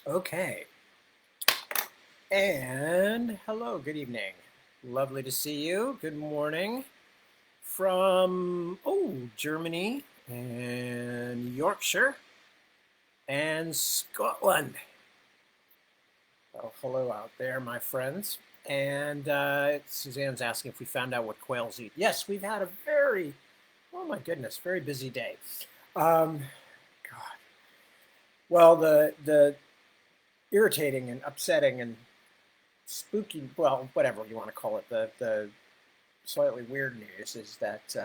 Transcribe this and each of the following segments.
Okay. And hello, good evening. Lovely to see you. Good morning from, Germany and Yorkshire and Scotland. Well, hello out there, my friends. And Suzanne's asking if we found out what quails eat. Yes, we've had a oh my goodness, very busy day. Um, God. Well, the irritating and upsetting and spooky, well, whatever you want to call it, the slightly weird news is that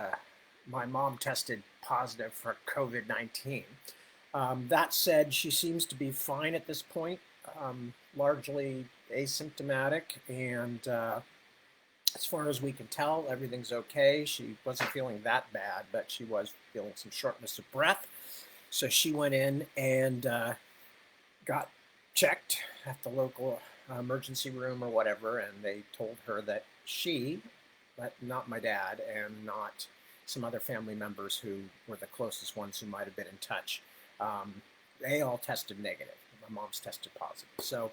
my mom tested positive for COVID-19. That said, she seems to be fine at this point, largely asymptomatic, and as far as we can tell, everything's okay. She wasn't feeling that bad, but she was feeling some shortness of breath. So she went in and got checked at the local emergency room or whatever, and they told her that she, but not my dad and not some other family members who were the closest ones who might have been in touch, um, they all tested negative. My mom's tested positive. So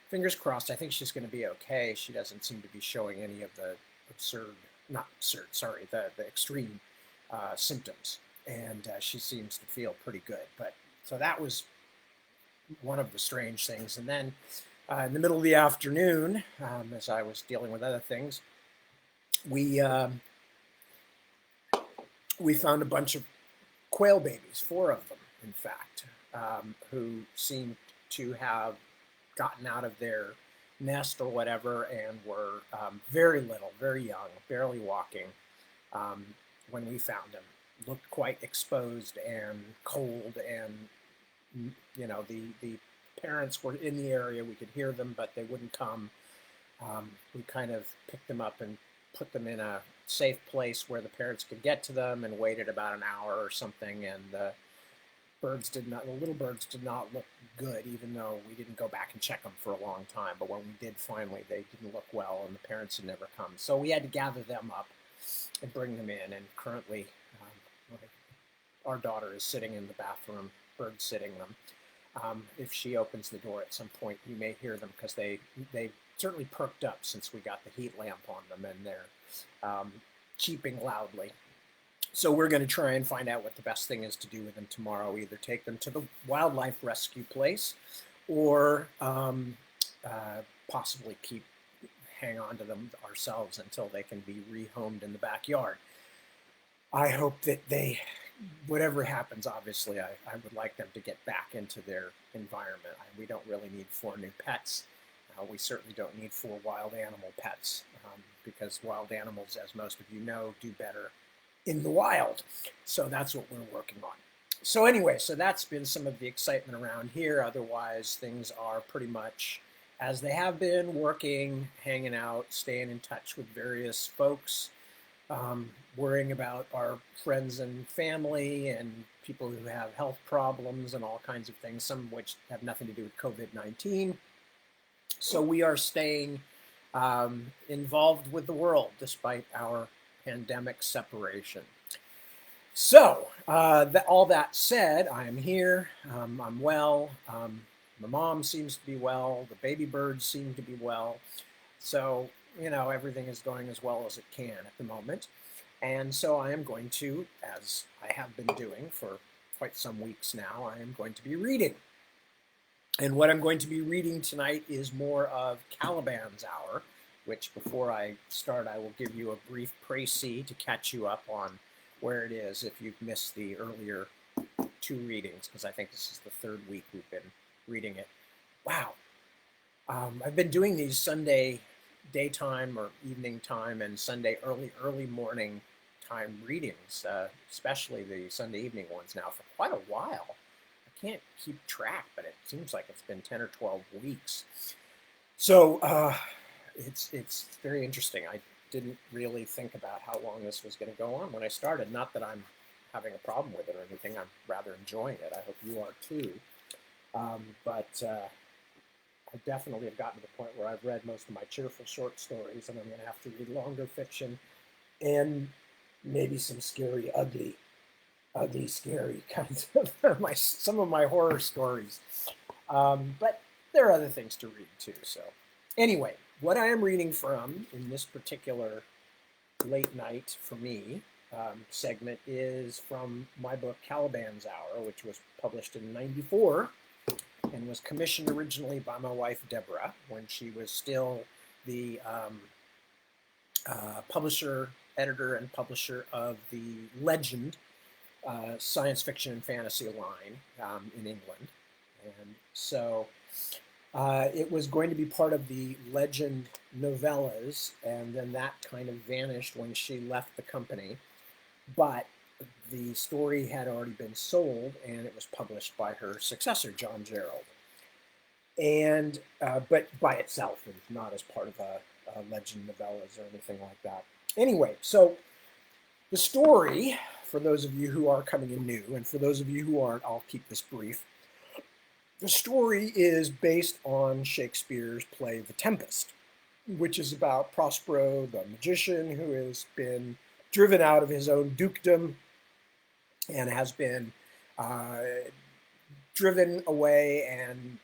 fingers crossed. I think she's going to be okay. She doesn't seem to be showing any of the not absurd, sorry, the extreme symptoms. And she seems to feel pretty good. But so that was one of the strange things. And then in the middle of the afternoon, as I was dealing with other things, we we found a bunch of quail babies, four of them, in fact, who seemed to have gotten out of their nest or whatever and were very little, very young, barely walking um, when we found them. Looked quite exposed and cold, and the parents were in the area. We could hear them, but they wouldn't come. We kind of picked them up and put them in a safe place where the parents could get to them, and waited about an hour or something. And the little birds did not look good, even though we didn't go back and check them for a long time. But when we did finally, they didn't look well, and the parents had never come. So we had to gather them up and bring them in. And currently, our daughter is sitting in the bathroom, bird sitting them. If she opens the door at some point, you may hear them because they certainly perked up since we got the heat lamp on them, and they're cheeping loudly. So we're going to try and find out what the best thing is to do with them tomorrow. Either take them to the wildlife rescue place, or possibly hang on to them ourselves until they can be rehomed in the backyard. I hope that whatever happens, obviously, I would like them to get back into their environment. We don't really need four new pets. We certainly don't need four wild animal pets, because wild animals, as most of you know, do better in the wild. So that's what we're working on. So anyway, so that's been some of the excitement around here. Otherwise, things are pretty much as they have been, working, hanging out, staying in touch with various folks, worrying about our friends and family and people who have health problems and all kinds of things, some of which have nothing to do with COVID-19. So we are staying involved with the world despite our pandemic separation. So all that said, I am here. I'm well. My mom seems to be well. The baby birds seem to be well. So, everything is going as well as it can at the moment. And so I am going to, as I have been doing for quite some weeks now, I am going to be reading. And what I'm going to be reading tonight is more of Caliban's Hour, which before I start, I will give you a brief précis to catch you up on where it is if you've missed the earlier two readings, because I think this is the third week we've been reading it. Wow. I've been doing these Sunday daytime or evening time and Sunday early morning time readings, especially the Sunday evening ones now, for quite a while. I can't keep track, but it seems like it's been 10 or 12 weeks. So it's very interesting. I didn't really think about how long this was going to go on when I started. Not that I'm having a problem with it or anything. I'm rather enjoying it. I hope you are too. But I definitely have gotten to the point where I've read most of my cheerful short stories, and I'm going to have to read longer fiction and maybe some scary, ugly ugly, scary kinds of some of my horror stories. But there are other things to read too. So anyway, what I am reading from in this particular late night for me segment is from my book Caliban's Hour, which was published in '94 and was commissioned originally by my wife Deborah when she was still the publisher, editor, and publisher of the Legend science fiction and fantasy line in England. And so it was going to be part of the Legend novellas, and then that kind of vanished when she left the company. But the story had already been sold, and it was published by her successor, John Gerald. And but by itself, and not as part of a Legend novellas or anything like that. Anyway, so the story, for those of you who are coming in new, and for those of you who aren't, I'll keep this brief. The story is based on Shakespeare's play The Tempest, which is about Prospero, the magician, who has been driven out of his own dukedom and has been driven away and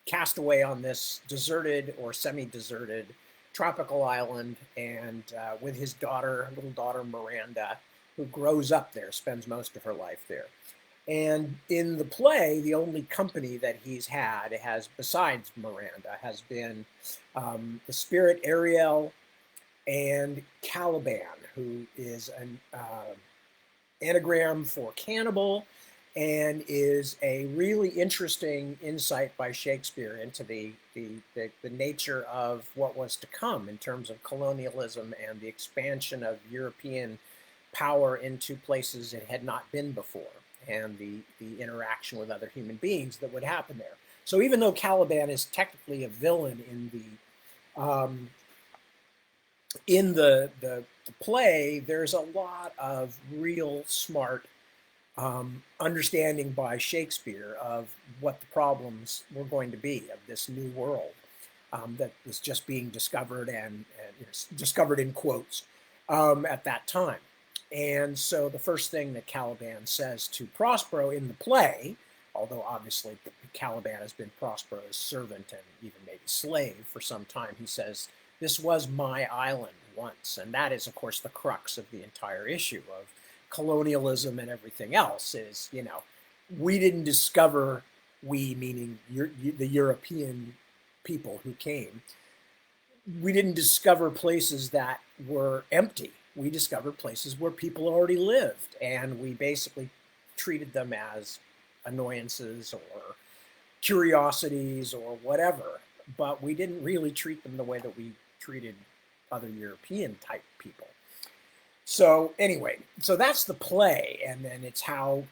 cast away on this deserted or semi-deserted tropical island, and with his daughter, little daughter Miranda, who grows up there, spends most of her life there. And in the play, the only company that he's had has, besides Miranda, has been the spirit Ariel and Caliban, who is an anagram for cannibal, and is a really interesting insight by Shakespeare into the nature of what was to come in terms of colonialism and the expansion of European power into places it had not been before, and the interaction with other human beings that would happen there. So even though Caliban is technically a villain in the play, there's a lot of real smart understanding by Shakespeare of what the problems were going to be of this new world that was just being discovered, and discovered in quotes at that time. And so the first thing that Caliban says to Prospero in the play, although obviously Caliban has been Prospero's servant and even maybe slave for some time, he says, "This was my island once." And that is, of course, the crux of the entire issue of colonialism and everything else is, we didn't discover, we meaning the European people who came, we didn't discover places that were empty. We discovered places where people already lived, and we basically treated them as annoyances or curiosities or whatever, but we didn't really treat them the way that we treated other European type people. So anyway, so that's the play, and then it's how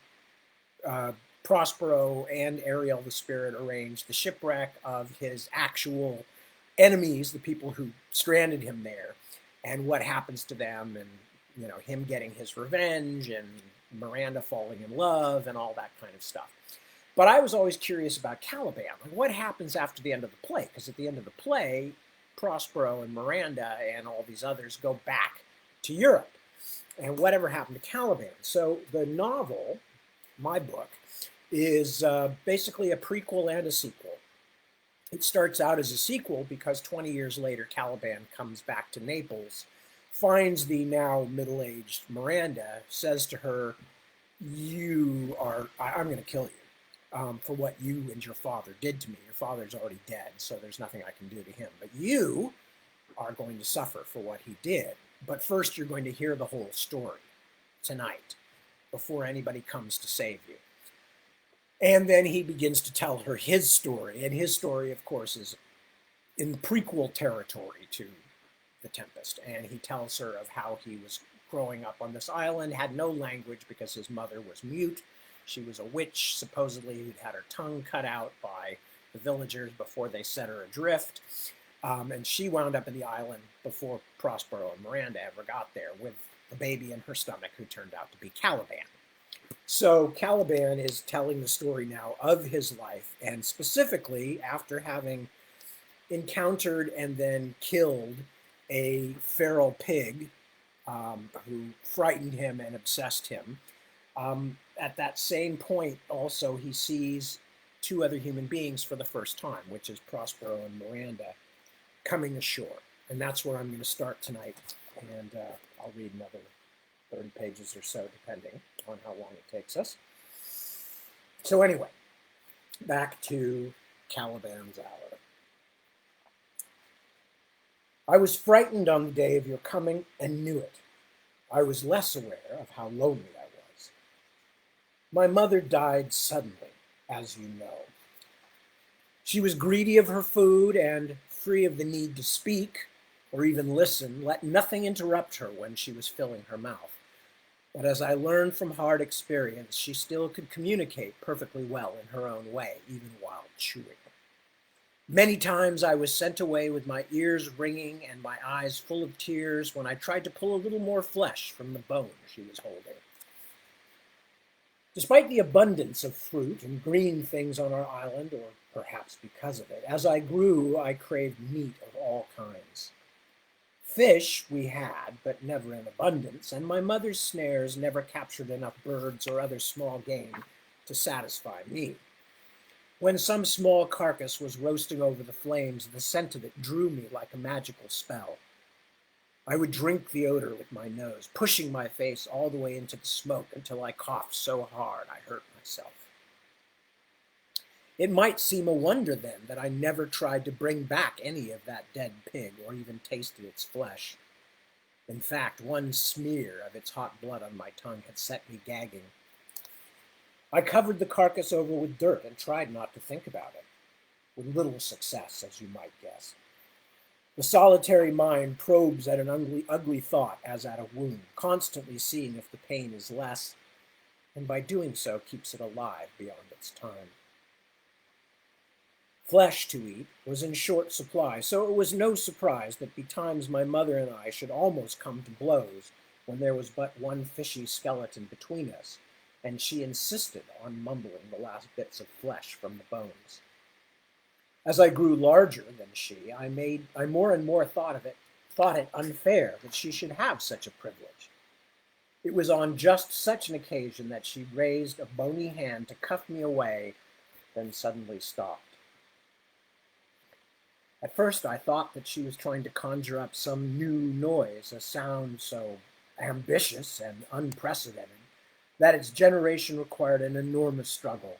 Prospero and Ariel the Spirit arrange the shipwreck of his actual enemies, the people who stranded him there, and what happens to them, and him getting his revenge, and Miranda falling in love, and all that kind of stuff. But I was always curious about Caliban. Like, what happens after the end of the play? Because at the end of the play, Prospero and Miranda and all these others go back to Europe. And whatever happened to Caliban? So the novel, my book, is basically a prequel and a sequel. It starts out as a sequel because 20 years later, Caliban comes back to Naples, finds the now middle-aged Miranda, says to her, I'm going to kill you for what you and your father did to me. Your father's already dead, so there's nothing I can do to him. But you are going to suffer for what he did. But first, you're going to hear the whole story tonight before anybody comes to save you. And then he begins to tell her his story. And his story, of course, is in prequel territory to The Tempest. And he tells her of how he was growing up on this island, had no language because his mother was mute. She was a witch, supposedly, who'd had her tongue cut out by the villagers before they set her adrift. And she wound up in the island before Prospero and Miranda ever got there, with a baby in her stomach who turned out to be Caliban. So Caliban is telling the story now of his life, and specifically after having encountered and then killed a feral pig who frightened him and obsessed him. At that same point, also, he sees two other human beings for the first time, which is Prospero and Miranda, coming ashore. And that's where I'm going to start tonight. And I'll read another 30 pages or so, depending on how long it takes us. So anyway, back to Caliban's hour. I was frightened on the day of your coming and knew it. I was less aware of how lonely I was. My mother died suddenly, as you know. She was greedy of her food and free of the need to speak or even listen. Let nothing interrupt her when she was filling her mouth. But as I learned from hard experience, she still could communicate perfectly well in her own way, even while chewing. Many times I was sent away with my ears ringing and my eyes full of tears when I tried to pull a little more flesh from the bone she was holding. Despite the abundance of fruit and green things on our island, or perhaps because of it, as I grew, I craved meat of all kinds. Fish we had, but never in abundance, and my mother's snares never captured enough birds or other small game to satisfy me. When some small carcass was roasting over the flames, the scent of it drew me like a magical spell. I would drink the odor with my nose, pushing my face all the way into the smoke until I coughed so hard I hurt myself. It might seem a wonder then that I never tried to bring back any of that dead pig or even tasted its flesh. In fact, one smear of its hot blood on my tongue had set me gagging. I covered the carcass over with dirt and tried not to think about it, with little success, as you might guess. The solitary mind probes at an ugly thought as at a wound, constantly seeing if the pain is less, and by doing so keeps it alive beyond its time. Flesh to eat was in short supply, so it was no surprise that betimes my mother and I should almost come to blows when there was but one fishy skeleton between us, and she insisted on mumbling the last bits of flesh from the bones. As I grew larger than she, I more and more thought it unfair that she should have such a privilege. It was on just such an occasion that she raised a bony hand to cuff me away, then suddenly stopped. At first I thought that she was trying to conjure up some new noise, a sound so ambitious and unprecedented that its generation required an enormous struggle.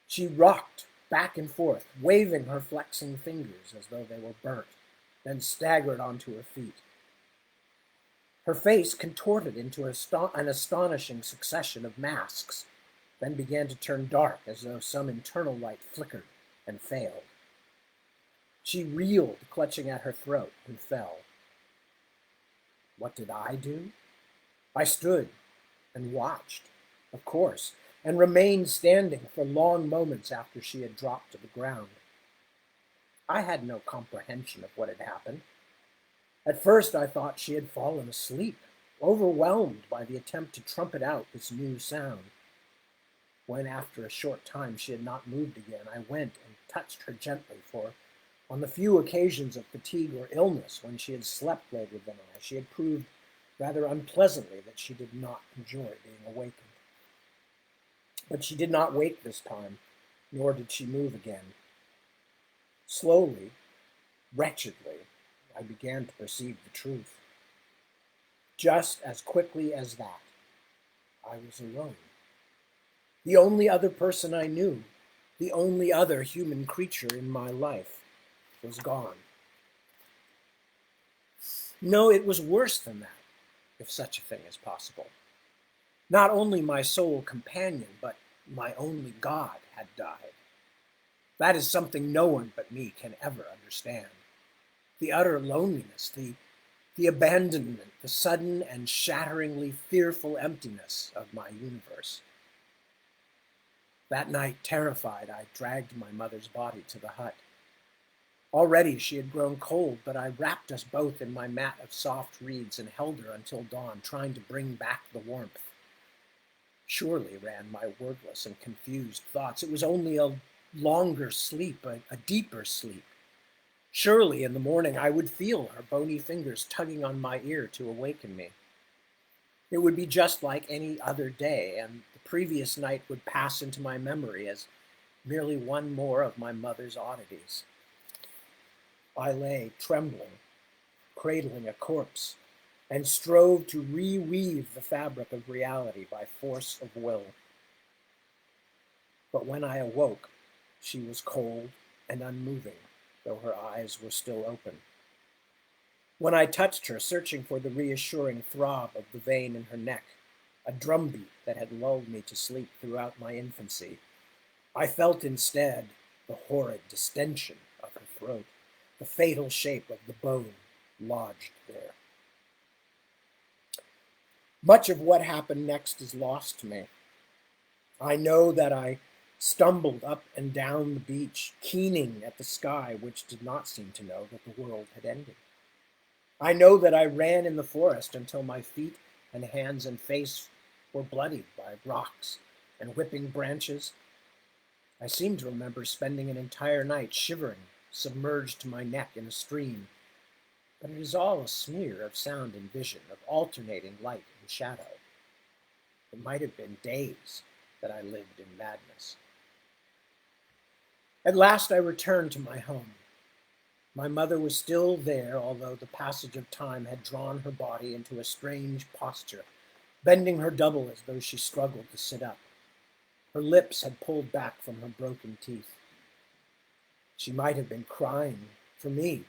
She rocked back and forth, waving her flexing fingers as though they were burnt, then staggered onto her feet. Her face contorted into an astonishing succession of masks, then began to turn dark as though some internal light flickered and failed. She reeled, clutching at her throat, and fell. What did I do? I stood and watched, of course, and remained standing for long moments after she had dropped to the ground. I had no comprehension of what had happened. At first I thought she had fallen asleep, overwhelmed by the attempt to trumpet out this new sound. When after a short time she had not moved again, I went and touched her gently, for on the few occasions of fatigue or illness when she had slept later than I, she had proved rather unpleasantly that she did not enjoy being awakened. But she did not wake this time, nor did she move again. Slowly, wretchedly, I began to perceive the truth. Just as quickly as that, I was alone. The only other person I knew, the only other human creature in my life, was gone. No, it was worse than that, if such a thing is possible. Not only my sole companion, but my only God had died. That is something no one but me can ever understand. The utter loneliness, the abandonment, the sudden and shatteringly fearful emptiness of my universe. That night, terrified, I dragged my mother's body to the hut. Already she had grown cold, but I wrapped us both in my mat of soft reeds and held her until dawn, trying to bring back the warmth. Surely, ran my wordless and confused thoughts, it was only a longer sleep, a deeper sleep. Surely in the morning I would feel her bony fingers tugging on my ear to awaken me. It would be just like any other day, and the previous night would pass into my memory as merely one more of my mother's oddities. I lay trembling, cradling a corpse, and strove to reweave the fabric of reality by force of will. But when I awoke, she was cold and unmoving, though her eyes were still open. When I touched her, searching for the reassuring throb of the vein in her neck, a drumbeat that had lulled me to sleep throughout my infancy, I felt instead the horrid distension of her throat, the fatal shape of the bone lodged there. Much of what happened next is lost to me. I know that I stumbled up and down the beach, keening at the sky, which did not seem to know that the world had ended. I know that I ran in the forest until my feet and hands and face were bloodied by rocks and whipping branches. I seem to remember spending an entire night shivering, submerged to my neck in a stream, but it is all a smear of sound and vision, of alternating light and shadow. It might have been days that I lived in madness. At last I returned to my home. My mother was still there, although the passage of time had drawn her body into a strange posture, bending her double as though she struggled to sit up. Her lips had pulled back from her broken teeth. She might have been crying for me,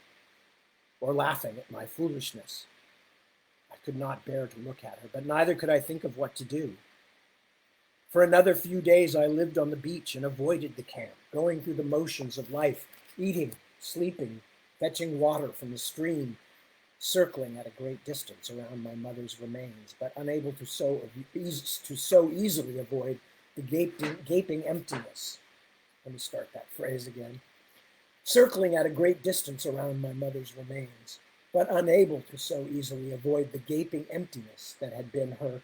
or laughing at my foolishness. I could not bear to look at her, but neither could I think of what to do. For another few days I lived on the beach and avoided the camp, going through the motions of life, eating, sleeping, fetching water from the stream, circling at a great distance around my mother's remains, but unable to so easily avoid the gaping emptiness. Let me start that phrase again. Circling at a great distance around my mother's remains, but unable to so easily avoid the gaping emptiness that had been her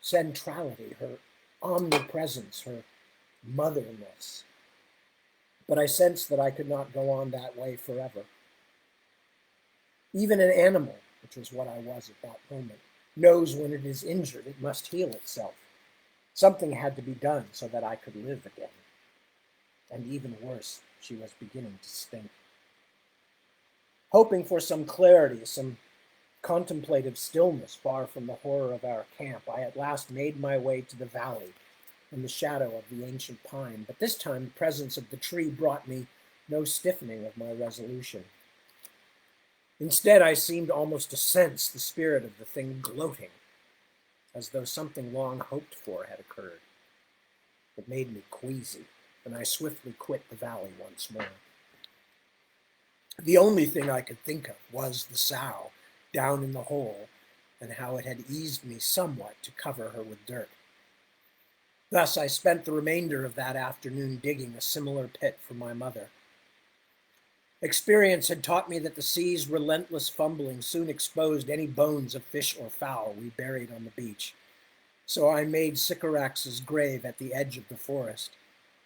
centrality, her omnipresence, her motherness. But I sensed that I could not go on that way forever. Even an animal, which was what I was at that moment, knows when it is injured it must heal itself. Something had to be done so that I could live again. And even worse, she was beginning to stink. Hoping for some clarity, some contemplative stillness far from the horror of our camp, I at last made my way to the valley in the shadow of the ancient pine, but this time the presence of the tree brought me no stiffening of my resolution. Instead, I seemed almost to sense the spirit of the thing gloating, as though something long hoped for had occurred. It made me queasy, and I swiftly quit the valley once more. The only thing I could think of was the sow down in the hole, and how it had eased me somewhat to cover her with dirt. Thus I spent the remainder of that afternoon digging a similar pit for my mother. Experience had taught me that the sea's relentless fumbling soon exposed any bones of fish or fowl we buried on the beach. So I made Sycorax's grave at the edge of the forest,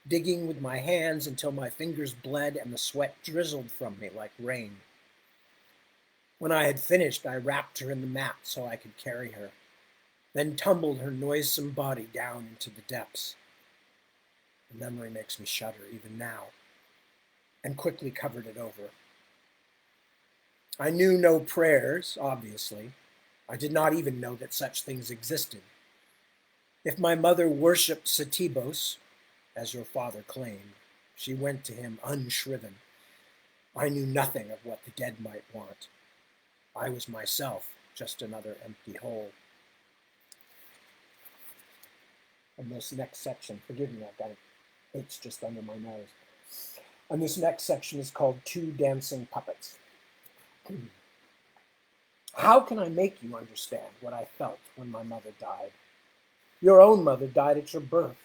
digging with my hands until my fingers bled and the sweat drizzled from me like rain. When I had finished, I wrapped her in the mat so I could carry her, then tumbled her noisome body down into the depths. The memory makes me shudder even now, and quickly covered it over. I knew no prayers, obviously. I did not even know that such things existed. If my mother worshipped Setebos, as your father claimed, she went to him unshriven. I knew nothing of what the dead might want. I was myself just another empty hole. And this next section, forgive me, I've got it, it's just under my nose. And this next section is called Two Dancing Puppets. How can I make you understand what I felt when my mother died? Your own mother died at your birth.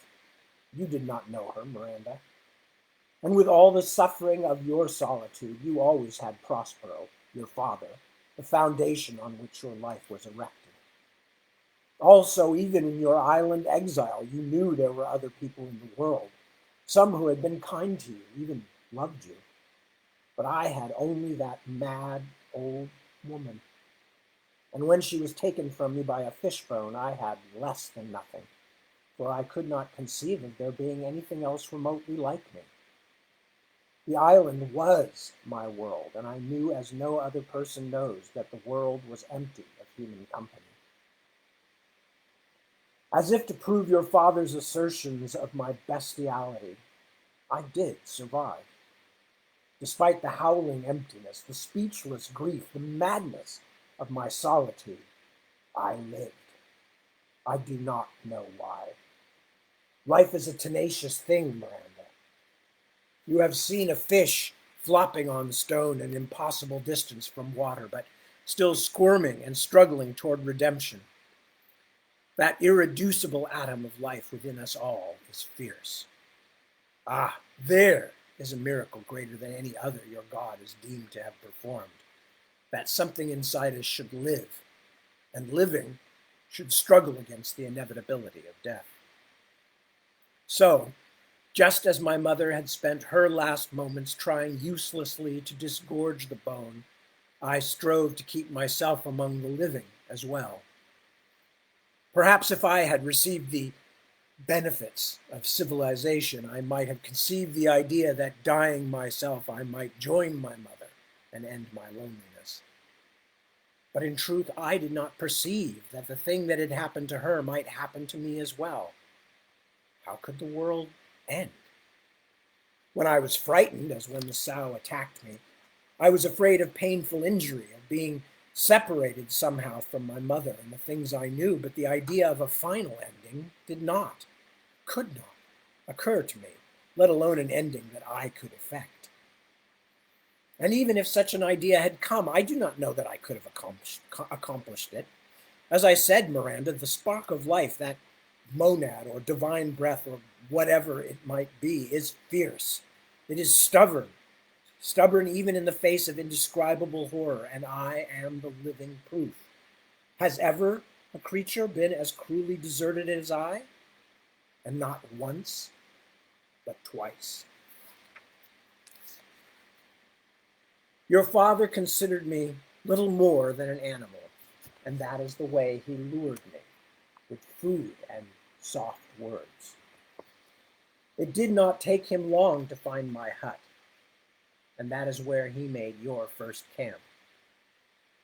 You did not know her, Miranda. And with all the suffering of your solitude, you always had Prospero, your father, the foundation on which your life was erected. Also, even in your island exile, you knew there were other people in the world, some who had been kind to you, even loved you. But I had only that mad old woman. And when she was taken from me by a fishbone, I had less than nothing, for I could not conceive of there being anything else remotely like me. The island was my world, and I knew as no other person knows that the world was empty of human company. As if to prove your father's assertions of my bestiality, I did survive. Despite the howling emptiness, the speechless grief, the madness of my solitude, I lived. I do not know why. Life is a tenacious thing, Miranda. You have seen a fish flopping on stone an impossible distance from water, but still squirming and struggling toward redemption. That irreducible atom of life within us all is fierce. Ah, there is a miracle greater than any other your God is deemed to have performed. That something inside us should live, and living should struggle against the inevitability of death. So, just as my mother had spent her last moments trying uselessly to disgorge the bone, I strove to keep myself among the living as well. Perhaps if I had received the benefits of civilization, I might have conceived the idea that dying myself, I might join my mother and end my loneliness. But in truth, I did not perceive that the thing that had happened to her might happen to me as well. How could the world end? When I was frightened, as when the sow attacked me, I was afraid of painful injury, of being separated somehow from my mother and the things I knew, but the idea of a final ending could not occur to me, let alone an ending that I could effect. And even if such an idea had come, I do not know that I could have accomplished it. As I said, Miranda, the spark of life, that monad or divine breath or whatever it might be, is fierce. It is stubborn even in the face of indescribable horror, and I am the living proof. Has ever a creature been as cruelly deserted as I? And not once, but twice. Your father considered me little more than an animal, and that is the way he lured me, with food and soft words. It did not take him long to find my hut, and that is where he made your first camp.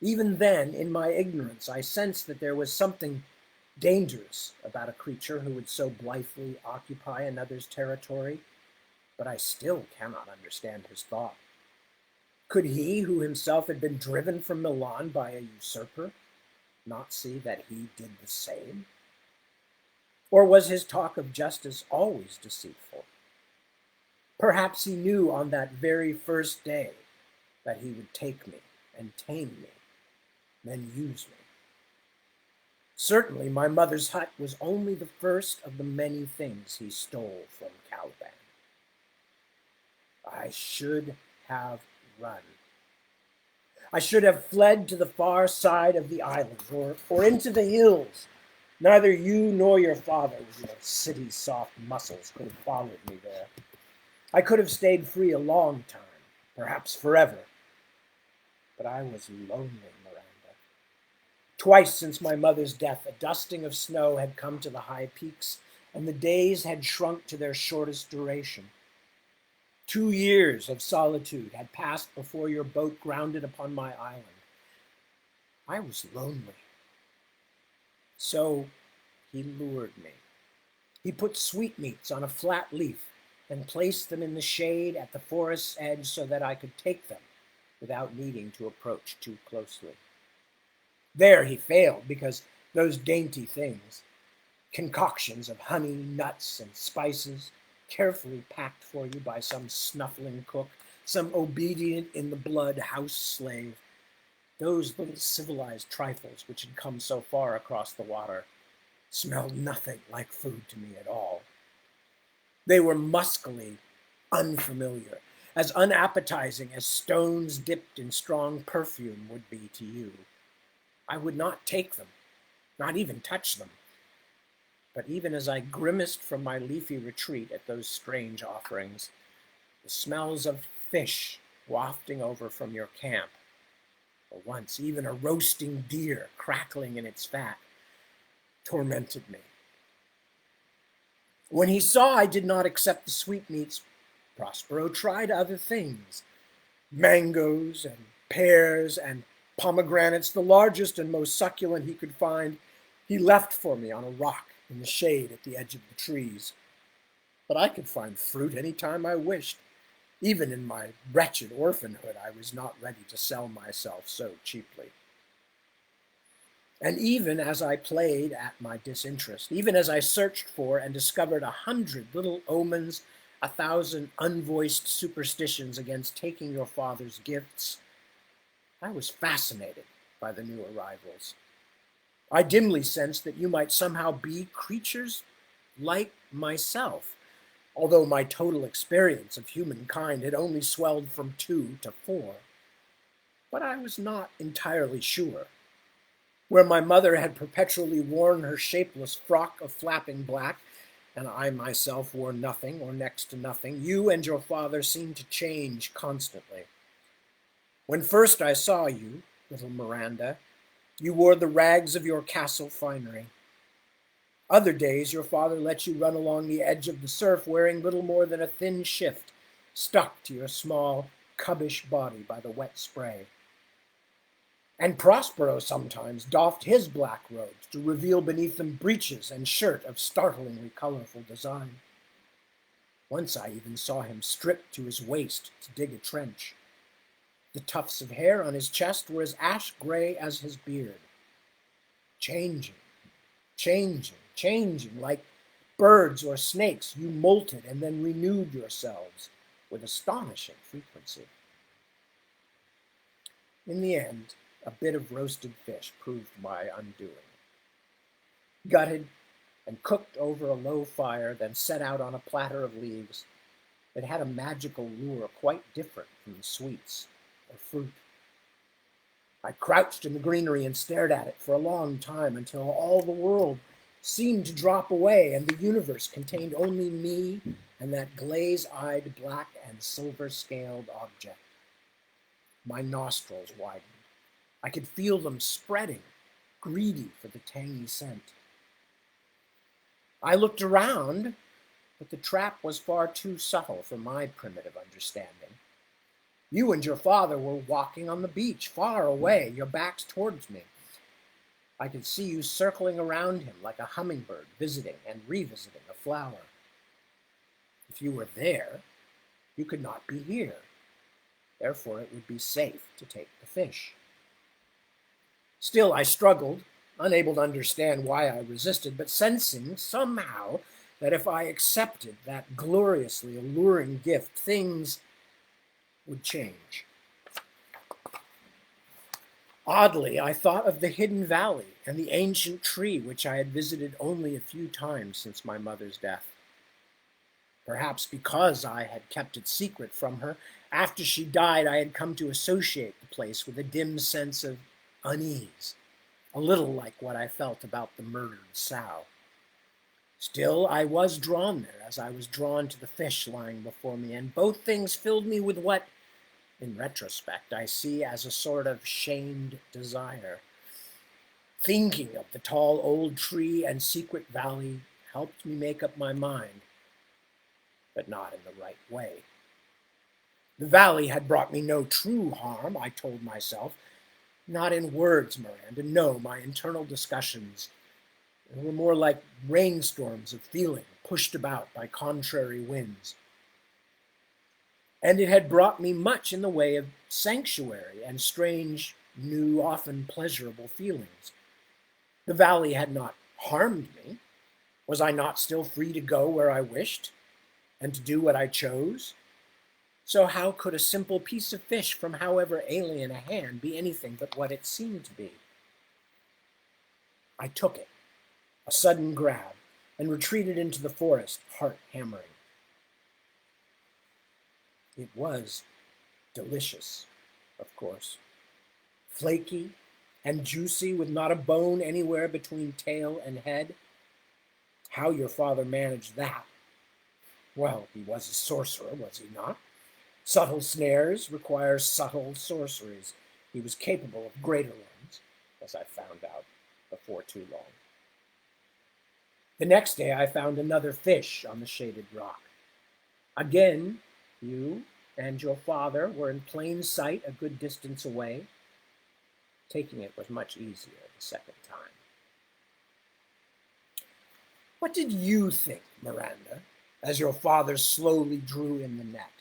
Even then, in my ignorance, I sensed that there was something dangerous about a creature who would so blithely occupy another's territory, but I still cannot understand his thought. Could he, who himself had been driven from Milan by a usurper, not see that he did the same? Or was his talk of justice always deceitful? Perhaps he knew on that very first day that he would take me and tame me, then use me. Certainly, my mother's hut was only the first of the many things he stole from Caliban. I should have run. I should have fled to the far side of the island or into the hills. Neither you nor your father, with your city's soft muscles, could have followed me there. I could have stayed free a long time, perhaps forever. But I was lonely, Miranda. Twice since my mother's death, a dusting of snow had come to the high peaks, and the days had shrunk to their shortest duration. 2 years of solitude had passed before your boat grounded upon my island. I was lonely. So he lured me. He put sweetmeats on a flat leaf and placed them in the shade at the forest's edge so that I could take them without needing to approach too closely. There he failed because those dainty things, concoctions of honey, nuts, and spices, carefully packed for you by some snuffling cook, some obedient in the blood house slave, those little civilized trifles which had come so far across the water, smelled nothing like food to me at all. They were muskily unfamiliar, as unappetizing as stones dipped in strong perfume would be to you. I would not take them, not even touch them. But even as I grimaced from my leafy retreat at those strange offerings, the smells of fish wafting over from your camp or once even a roasting deer crackling in its fat tormented me. When he saw I did not accept the sweetmeats, Prospero tried other things, mangoes and pears and pomegranates, the largest and most succulent he could find, he left for me on a rock in the shade at the edge of the trees. But I could find fruit any time I wished. Even in my wretched orphanhood, I was not ready to sell myself so cheaply. And even as I played at my disinterest, even as I searched for and discovered 100 little omens, 1,000 unvoiced superstitions against taking your father's gifts, I was fascinated by the new arrivals. I dimly sensed that you might somehow be creatures like myself, although my total experience of humankind had only swelled from 2 to 4. But I was not entirely sure. Where my mother had perpetually worn her shapeless frock of flapping black, and I myself wore nothing or next to nothing, you and your father seemed to change constantly. When first I saw you, little Miranda, you wore the rags of your castle finery. Other days your father let you run along the edge of the surf wearing little more than a thin shift stuck to your small, cubbish body by the wet spray. And Prospero sometimes doffed his black robes to reveal beneath them breeches and shirt of startlingly colorful design. Once I even saw him stripped to his waist to dig a trench. The tufts of hair on his chest were as ash gray as his beard. Changing, changing, like birds or snakes, you molted and then renewed yourselves with astonishing frequency. In the end, a bit of roasted fish proved my undoing. Gutted and cooked over a low fire, then set out on a platter of leaves, it had a magical lure quite different from the sweets or fruit. I crouched in the greenery and stared at it for a long time until all the world seemed to drop away and the universe contained only me and that glaze-eyed black and silver-scaled object. My nostrils widened. I could feel them spreading, greedy for the tangy scent. I looked around, but the trap was far too subtle for my primitive understanding. You and your father were walking on the beach, far away, your backs towards me. I could see you circling around him like a hummingbird, visiting and revisiting a flower. If you were there, you could not be here. Therefore, it would be safe to take the fish. Still, I struggled, unable to understand why I resisted, but sensing somehow that if I accepted that gloriously alluring gift, things would change. Oddly, I thought of the hidden valley and the ancient tree which I had visited only a few times since my mother's death. Perhaps because I had kept it secret from her, after she died I had come to associate the place with a dim sense of unease, a little like what I felt about the murdered sow. Still, I was drawn there as I was drawn to the fish lying before me, and both things filled me with what, in retrospect, I see as a sort of shamed desire. Thinking of the tall old tree and secret valley helped me make up my mind, but not in the right way. The valley had brought me no true harm, I told myself. Not in words, Miranda. No, my internal discussions were more like rainstorms of feeling pushed about by contrary winds. And it had brought me much in the way of sanctuary and strange, new, often pleasurable feelings. The valley had not harmed me. Was I not still free to go where I wished and to do what I chose? So how could a simple piece of fish from however alien a hand be anything but what it seemed to be? I took it, a sudden grab, and retreated into the forest, heart hammering. It was delicious, of course. Flaky and juicy with not a bone anywhere between tail and head. How your father managed that? Well, he was a sorcerer, was he not? Subtle snares require subtle sorceries. He was capable of greater ones, as I found out before too long. The next day I found another fish on the shaded rock. Again, you and your father were in plain sight a good distance away. Taking it was much easier the second time. What did you think, Miranda, as your father slowly drew in the net?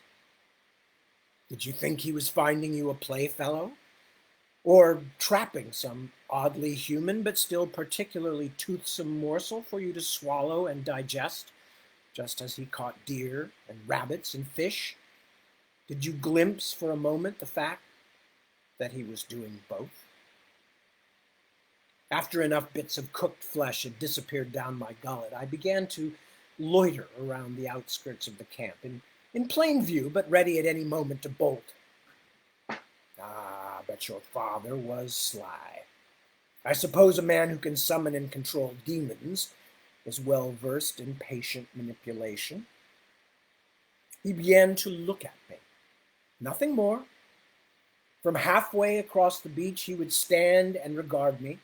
Did you think he was finding you a playfellow? Or trapping some oddly human but still particularly toothsome morsel for you to swallow and digest, just as he caught deer and rabbits and fish? Did you glimpse for a moment the fact that he was doing both? After enough bits of cooked flesh had disappeared down my gullet, I began to loiter around the outskirts of the camp, in plain view, but ready at any moment to bolt. Ah, but your father was sly. I suppose a man who can summon and control demons is well versed in patient manipulation. He began to look at me. Nothing more. From halfway across the beach, he would stand and regard me.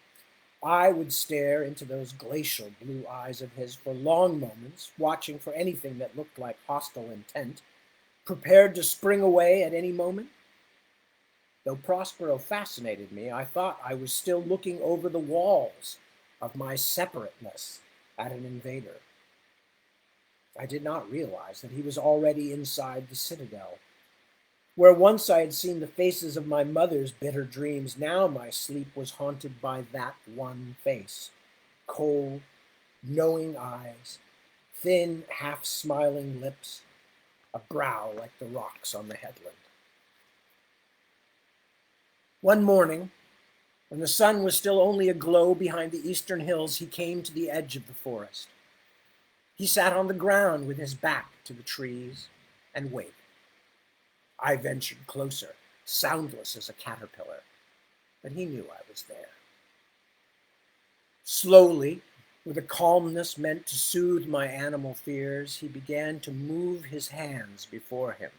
I would stare into those glacial blue eyes of his for long moments, watching for anything that looked like hostile intent, prepared to spring away at any moment. Though Prospero fascinated me, I thought I was still looking over the walls of my separateness at an invader. I did not realize that he was already inside the citadel. Where once I had seen the faces of my mother's bitter dreams, now my sleep was haunted by that one face. Cold, knowing eyes, thin, half-smiling lips, a brow like the rocks on the headland. One morning, when the sun was still only aglow behind the eastern hills, he came to the edge of the forest. He sat on the ground with his back to the trees and waited. I ventured closer, soundless as a caterpillar, but he knew I was there. Slowly, with a calmness meant to soothe my animal fears, he began to move his hands before him.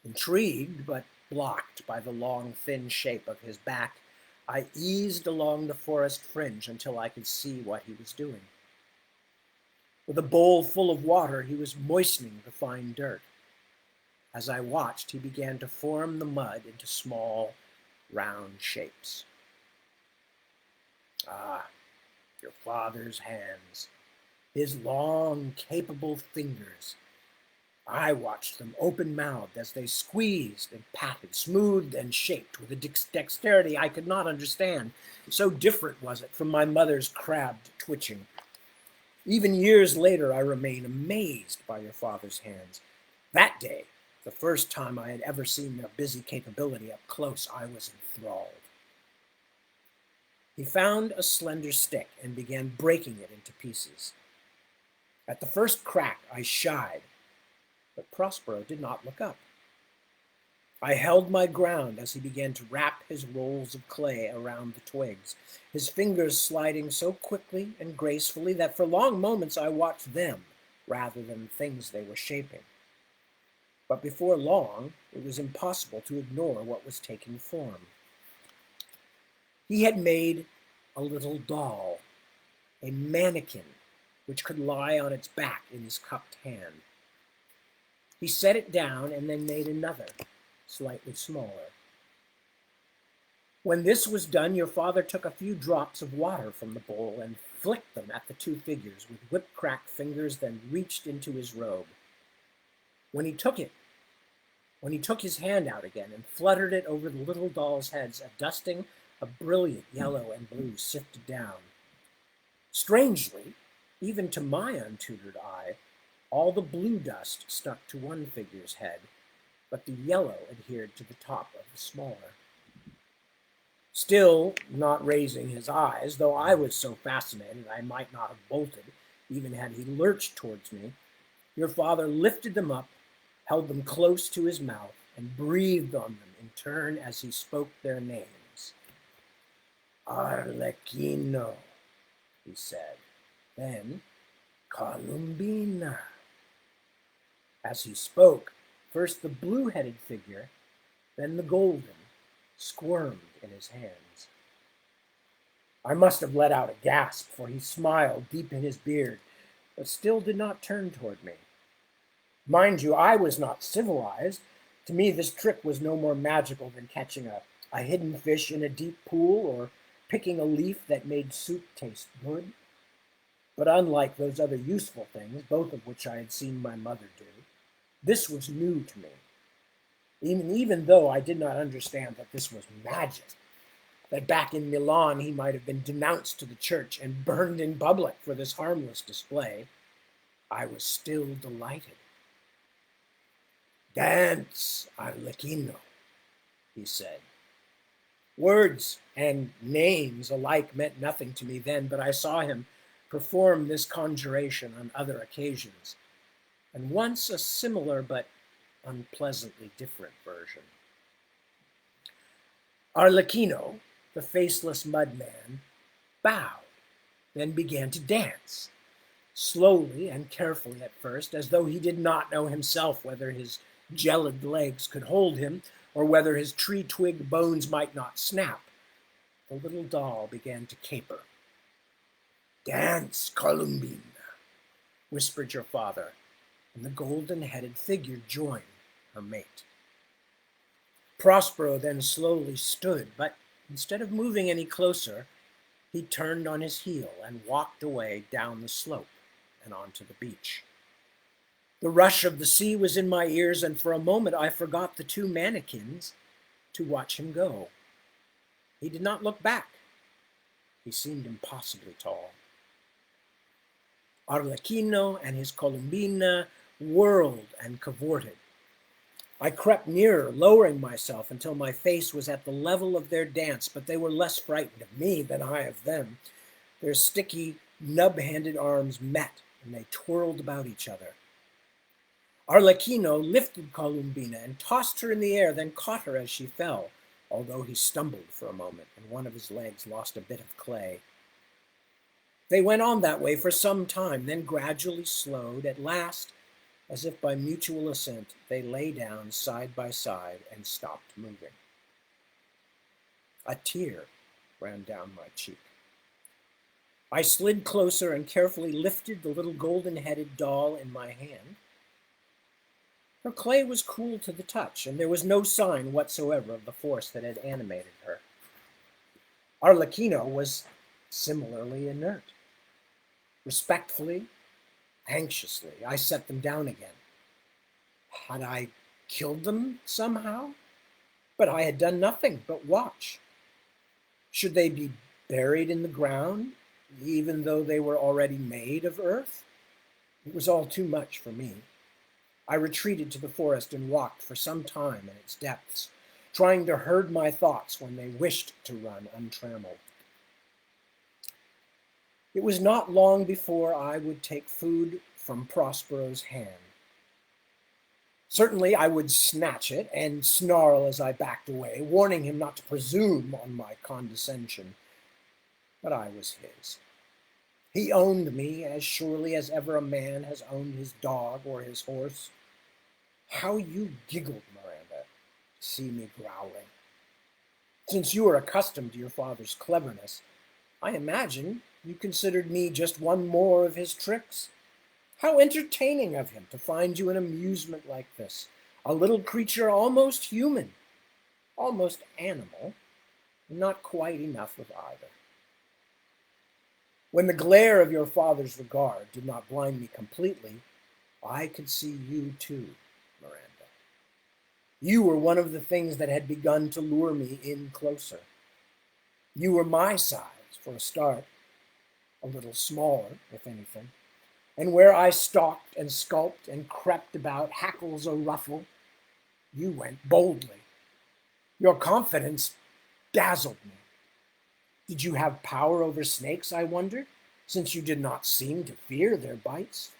Intrigued, but blocked by the long, thin shape of his back, I eased along the forest fringe until I could see what he was doing. With a bowl full of water, he was moistening the fine dirt. As I watched, he began to form the mud into small, round shapes. Ah, your father's hands, his long, capable fingers. I watched them open-mouthed as they squeezed and patted, smoothed and shaped with a dexterity I could not understand. So different was it from my mother's crabbed twitching. Even years later, I remain amazed by your father's hands. That day, the first time I had ever seen their busy capability up close, I was enthralled. He found a slender stick and began breaking it into pieces. At the first crack, I shied, but Prospero did not look up. I held my ground as he began to wrap his rolls of clay around the twigs, his fingers sliding so quickly and gracefully that for long moments I watched them rather than the things they were shaping. But before long, it was impossible to ignore what was taking form. He had made a little doll, a mannequin which could lie on its back in his cupped hand. He set it down and then made another, slightly smaller. When this was done, your father took a few drops of water from the bowl and flicked them at the two figures with whip-cracked fingers, then reached into his robe. When he took his hand out again and fluttered it over the little doll's heads, a dusting of brilliant yellow and blue sifted down. Strangely, even to my untutored eye, all the blue dust stuck to one figure's head, but the yellow adhered to the top of the smaller. Still not raising his eyes, though I was so fascinated I might not have bolted, even had he lurched towards me, your father lifted them up, held them close to his mouth, and breathed on them in turn as he spoke their names. Arlecchino, he said. Then, Columbina. As he spoke, first the blue-headed figure, then the golden, squirmed in his hands. I must have let out a gasp, for he smiled deep in his beard, but still did not turn toward me. Mind you, I was not civilized. To me, this trick was no more magical than catching a hidden fish in a deep pool or picking a leaf that made soup taste good. But unlike those other useful things, both of which I had seen my mother do, this was new to me. Even though I did not understand that this was magic, that back in Milan he might have been denounced to the church and burned in public for this harmless display, I was still delighted. Dance, Arlecchino, he said. Words and names alike meant nothing to me then, but I saw him perform this conjuration on other occasions, and once a similar but unpleasantly different version. Arlecchino, the faceless mudman, bowed, then began to dance, slowly and carefully at first, as though he did not know himself whether his gelid legs could hold him or whether his tree twig bones might not snap. The little doll began to caper. Dance, Columbine, whispered your father, and the golden-headed figure joined her mate. Prospero then slowly stood, but instead of moving any closer, he turned on his heel and walked away down the slope and onto the beach. The rush of the sea was in my ears, and for a moment I forgot the two mannequins to watch him go. He did not look back. He seemed impossibly tall. Arlecchino and his Columbina whirled and cavorted. I crept nearer, lowering myself until my face was at the level of their dance, but they were less frightened of me than I of them. Their sticky, nub-handed arms met, and they twirled about each other. Arlecchino lifted Columbina and tossed her in the air, then caught her as she fell, although he stumbled for a moment, and one of his legs lost a bit of clay. They went on that way for some time, then gradually slowed. At last, as if by mutual assent, they lay down side by side and stopped moving. A tear ran down my cheek. I slid closer and carefully lifted the little golden-headed doll in my hand. Her clay was cool to the touch, and there was no sign whatsoever of the force that had animated her. Arlecchino was similarly inert. Respectfully, anxiously, I set them down again. Had I killed them somehow? But I had done nothing but watch. Should they be buried in the ground, even though they were already made of earth? It was all too much for me. I retreated to the forest and walked for some time in its depths, trying to herd my thoughts when they wished to run untrammeled. It was not long before I would take food from Prospero's hand. Certainly I would snatch it and snarl as I backed away, warning him not to presume on my condescension. But I was his. He owned me as surely as ever a man has owned his dog or his horse. How you giggled, Miranda, to see me growling. Since you are accustomed to your father's cleverness, I imagine you considered me just one more of his tricks. How entertaining of him to find you an amusement like this, a little creature almost human, almost animal, and not quite enough of either. When the glare of your father's regard did not blind me completely, I could see you too, Miranda. You were one of the things that had begun to lure me in closer. You were my size, for a start, a little smaller, if anything, and where I stalked and skulked and crept about, hackles a ruffle, you went boldly. Your confidence dazzled me. Did you have power over snakes, I wondered, since you did not seem to fear their bites?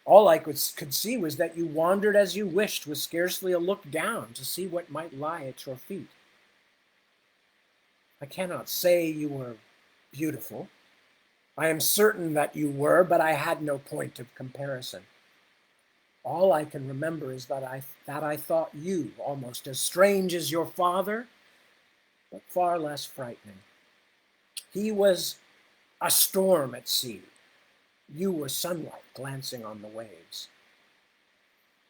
All I could see was that you wandered as you wished, with scarcely a look down to see what might lie at your feet. I cannot say you were beautiful. I am certain that you were, but I had no point of comparison. All I can remember is that I thought you almost as strange as your father but far less frightening. He was a storm at sea. You were sunlight glancing on the waves.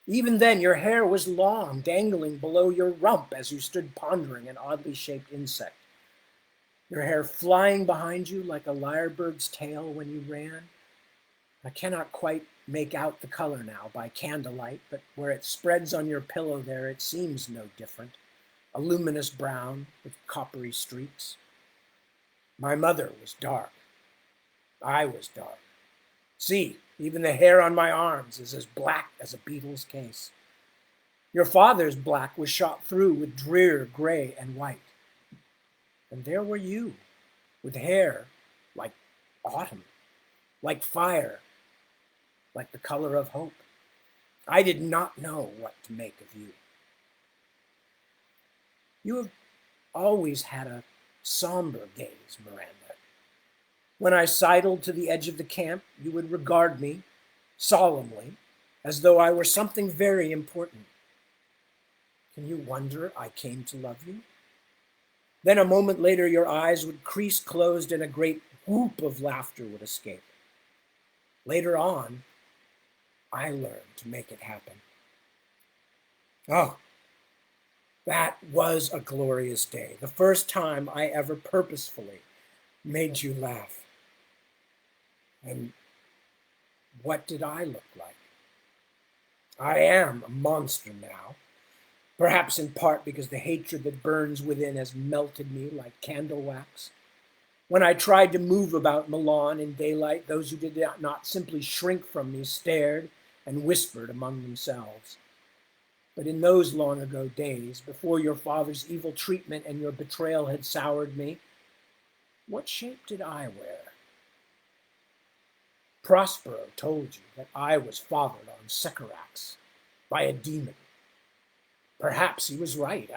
Even then, your hair was long, dangling below your rump as you stood pondering an oddly shaped insect. Your hair flying behind you like a lyrebird's tail when you ran. I cannot quite make out the color now by candlelight, but where it spreads on your pillow there, it seems no different. A luminous brown with coppery streaks. My mother was dark. I was dark. See, even the hair on my arms is as black as a beetle's case. Your father's black was shot through with drear gray and white. And there were you, with hair like autumn, like fire, like the color of hope. I did not know what to make of you. You have always had a somber gaze, Miranda. When I sidled to the edge of the camp, you would regard me solemnly, as though I were something very important. Can you wonder I came to love you? Then a moment later, your eyes would crease closed and a great whoop of laughter would escape. Later on, I learned to make it happen. Oh, that was a glorious day. The first time I ever purposefully made you laugh. And what did I look like? I am a monster now, perhaps in part because the hatred that burns within has melted me like candle wax. When I tried to move about Milan in daylight, those who did not simply shrink from me stared and whispered among themselves. But in those long ago days, before your father's evil treatment and your betrayal had soured me, what shape did I wear? Prospero told you that I was fathered on Sycorax by a demon. Perhaps he was right.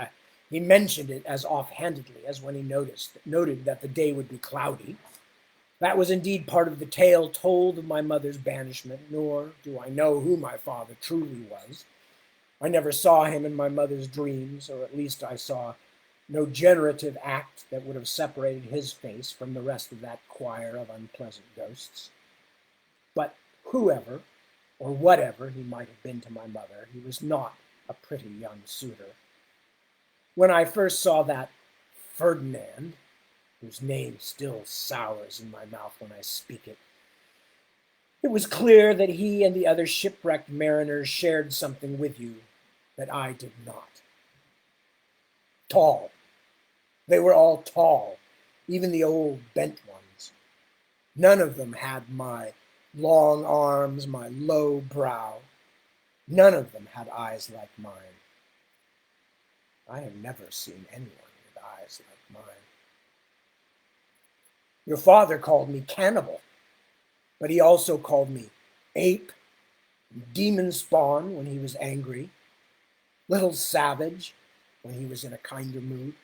He mentioned it as offhandedly as when he noted that the day would be cloudy. That was indeed part of the tale told of my mother's banishment, nor do I know who my father truly was. I never saw him in my mother's dreams, or at least I saw no generative act that would have separated his face from the rest of that choir of unpleasant ghosts. But whoever or whatever he might have been to my mother, he was not a pretty young suitor. When I first saw that Ferdinand, whose name still sours in my mouth when I speak it, it was clear that he and the other shipwrecked mariners shared something with you that I did not. Tall. They were all tall, even the old bent ones. None of them had my long arms, my low brow. None of them had eyes like mine. I have never seen anyone with eyes like mine. Your father called me cannibal, but he also called me ape, demon spawn when he was angry, little savage when he was in a kinder mood,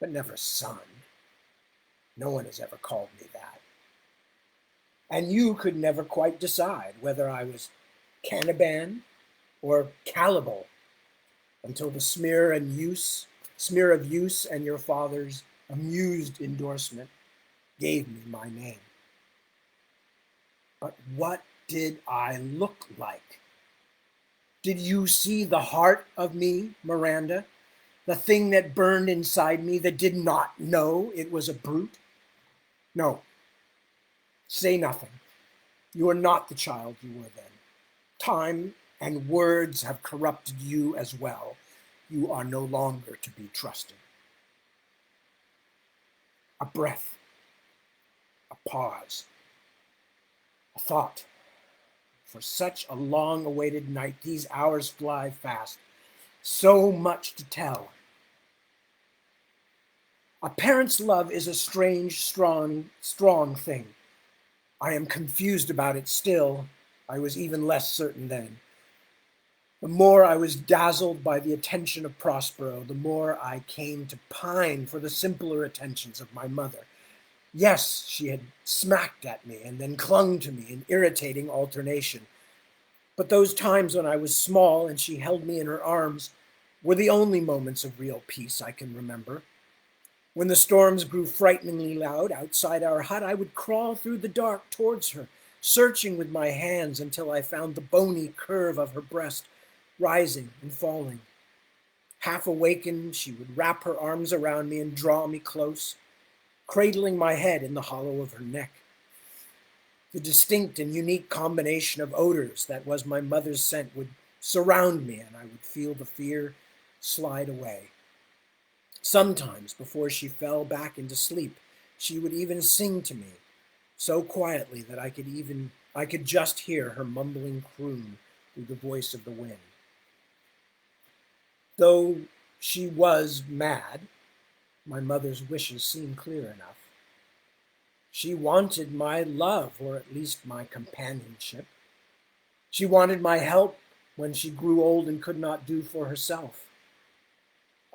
but never son. No one has ever called me that. And you could never quite decide whether I was Caliban or Caliban until the smear of use and your father's amused endorsement gave me my name. But what did I look like? Did you see the heart of me, Miranda? The thing that burned inside me that did not know it was a brute? No. Say nothing. You are not the child you were then. Time and words have corrupted you as well. You are no longer to be trusted. A breath, a pause, a thought. For such a long-awaited night, these hours fly fast. So much to tell. A parent's love is a strange, strong thing. I am confused about it still. I was even less certain then. The more I was dazzled by the attention of Prospero, the more I came to pine for the simpler attentions of my mother. Yes, she had smacked at me and then clung to me in irritating alternation. But those times when I was small and she held me in her arms were the only moments of real peace I can remember. When the storms grew frighteningly loud outside our hut, I would crawl through the dark towards her, searching with my hands until I found the bony curve of her breast rising and falling. Half awakened, she would wrap her arms around me and draw me close, cradling my head in the hollow of her neck. The distinct and unique combination of odors that was my mother's scent would surround me, and I would feel the fear slide away. Sometimes, before she fell back into sleep, she would even sing to me, so quietly that I could just hear her mumbling croon through the voice of the wind. Though she was mad, my mother's wishes seemed clear enough. She wanted my love, or at least my companionship. She wanted my help when she grew old and could not do for herself.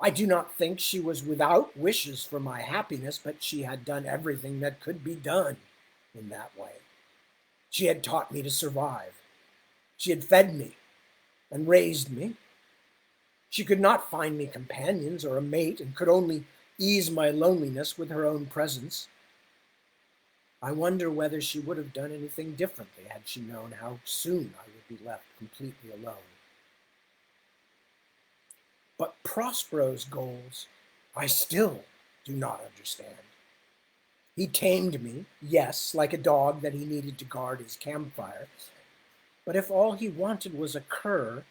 I do not think she was without wishes for my happiness, but she had done everything that could be done in that way. She had taught me to survive. She had fed me and raised me. She could not find me companions or a mate and could only ease my loneliness with her own presence. I wonder whether she would have done anything differently had she known how soon I would be left completely alone. But Prospero's goals, I still do not understand. He tamed me, yes, like a dog that he needed to guard his campfire. But if all he wanted was a cur,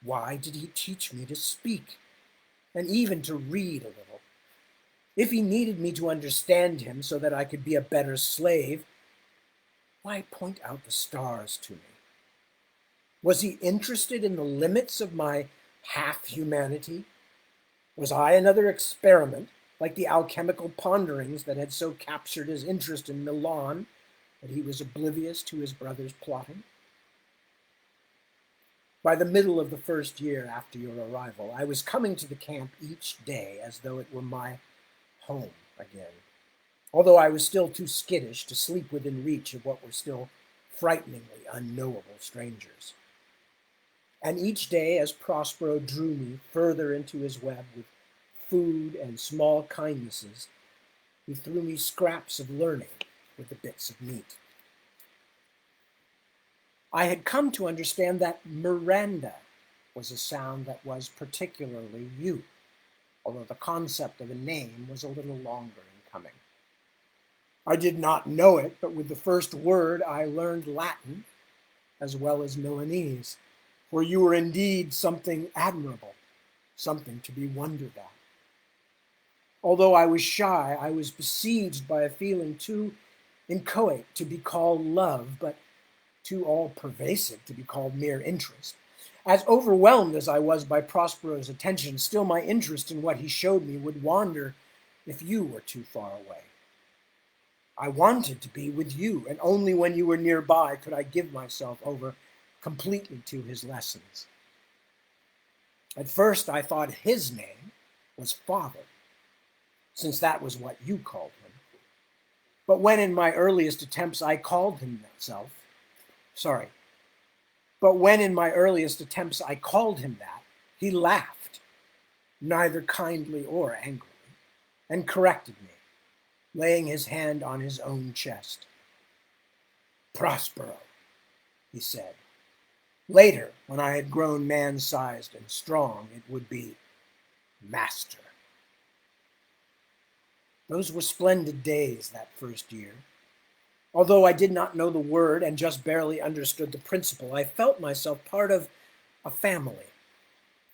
why did he teach me to speak and even to read a little? If he needed me to understand him so that I could be a better slave, why point out the stars to me? Was he interested in the limits of my half-humanity? Was I another experiment, like the alchemical ponderings that had so captured his interest in Milan that he was oblivious to his brother's plotting? By the middle of the first year after your arrival, I was coming to the camp each day as though it were my home again, although I was still too skittish to sleep within reach of what were still frighteningly unknowable strangers. And each day, as Prospero drew me further into his web with food and small kindnesses, he threw me scraps of learning with the bits of meat. I had come to understand that Miranda was a sound that was particularly you, although the concept of a name was a little longer in coming. I did not know it, but with the first word I learned Latin as well as Milanese, for you were indeed something admirable, something to be wondered at. Although I was shy, I was besieged by a feeling too inchoate to be called love, but too all-pervasive to be called mere interest. As overwhelmed as I was by Prospero's attention, still my interest in what he showed me would wander if you were too far away. I wanted to be with you, and only when you were nearby could I give myself over completely to his lessons. At first I thought his name was Father, since that was what you called him. But when in my earliest attempts I called him that, he laughed, neither kindly or angrily, and corrected me, laying his hand on his own chest. Prospero, he said. Later, when I had grown man-sized and strong, it would be Master. Those were splendid days that first year. Although I did not know the word and just barely understood the principle, I felt myself part of a family.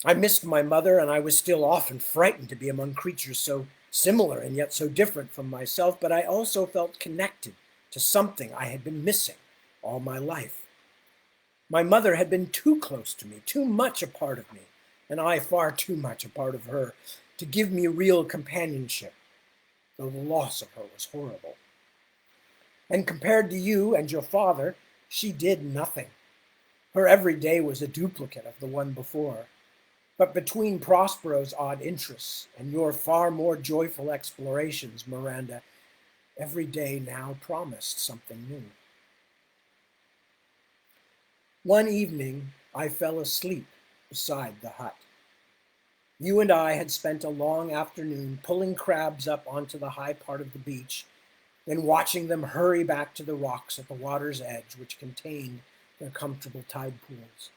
I missed my mother, and I was still often frightened to be among creatures so similar and yet so different from myself, but I also felt connected to something I had been missing all my life. My mother had been too close to me, too much a part of me, and I far too much a part of her, to give me real companionship, though the loss of her was horrible. And compared to you and your father, she did nothing. Her every day was a duplicate of the one before. But between Prospero's odd interests and your far more joyful explorations, Miranda, every day now promised something new. One evening, I fell asleep beside the hut. You and I had spent a long afternoon pulling crabs up onto the high part of the beach, then watching them hurry back to the rocks at the water's edge, which contained their comfortable tide pools.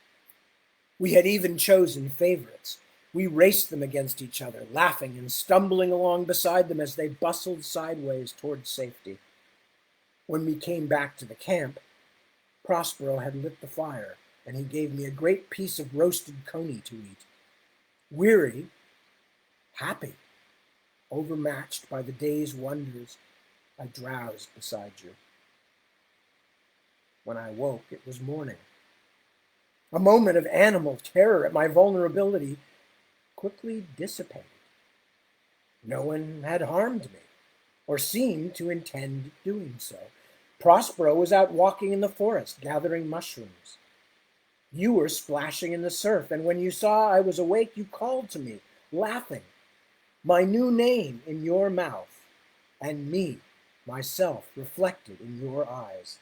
We had even chosen favorites. We raced them against each other, laughing and stumbling along beside them as they bustled sideways towards safety. When we came back to the camp, Prospero had lit the fire, and he gave me a great piece of roasted coney to eat. Weary, happy, overmatched by the day's wonders, I drowsed beside you. When I woke, it was morning. A moment of animal terror at my vulnerability quickly dissipated. No one had harmed me, or seemed to intend doing so. Prospero was out walking in the forest, gathering mushrooms. You were splashing in the surf, and when you saw I was awake, you called to me, laughing. My new name in your mouth, and me, myself, reflected in your eyes.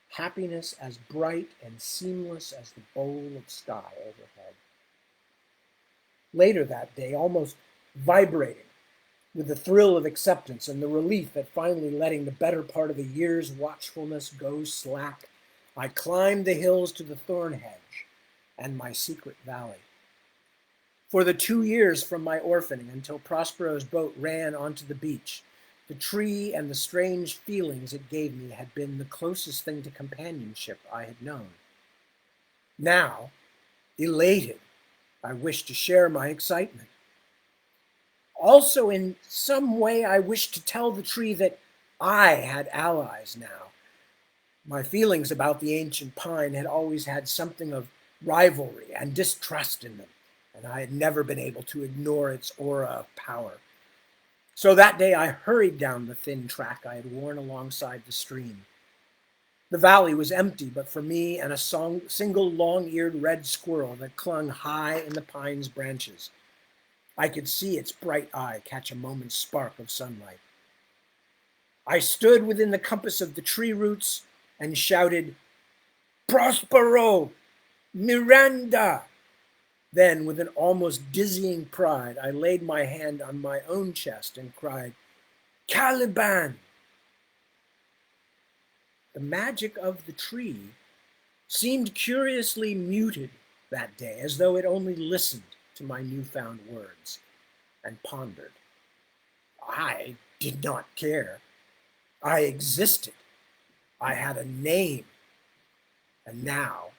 Happiness as bright and seamless as the bowl of sky overhead. Later that day, almost vibrating with the thrill of acceptance and the relief at finally letting the better part of a year's watchfulness go slack, I climbed the hills to the thorn hedge and my secret valley. For the 2 years from my orphaning until Prospero's boat ran onto the beach, the tree and the strange feelings it gave me had been the closest thing to companionship I had known. Now, elated, I wished to share my excitement. Also, in some way, I wished to tell the tree that I had allies now. My feelings about the ancient pine had always had something of rivalry and distrust in them, and I had never been able to ignore its aura of power. So that day I hurried down the thin track I had worn alongside the stream. The valley was empty but for me and a single long-eared red squirrel that clung high in the pine's branches. I could see its bright eye catch a moment's spark of sunlight. I stood within the compass of the tree roots and shouted, "Prospero! Miranda!" Then, with an almost dizzying pride, I laid my hand on my own chest and cried, "Caliban!" The magic of the tree seemed curiously muted that day, as though it only listened to my newfound words and pondered. I did not care. I existed. I had a name. And now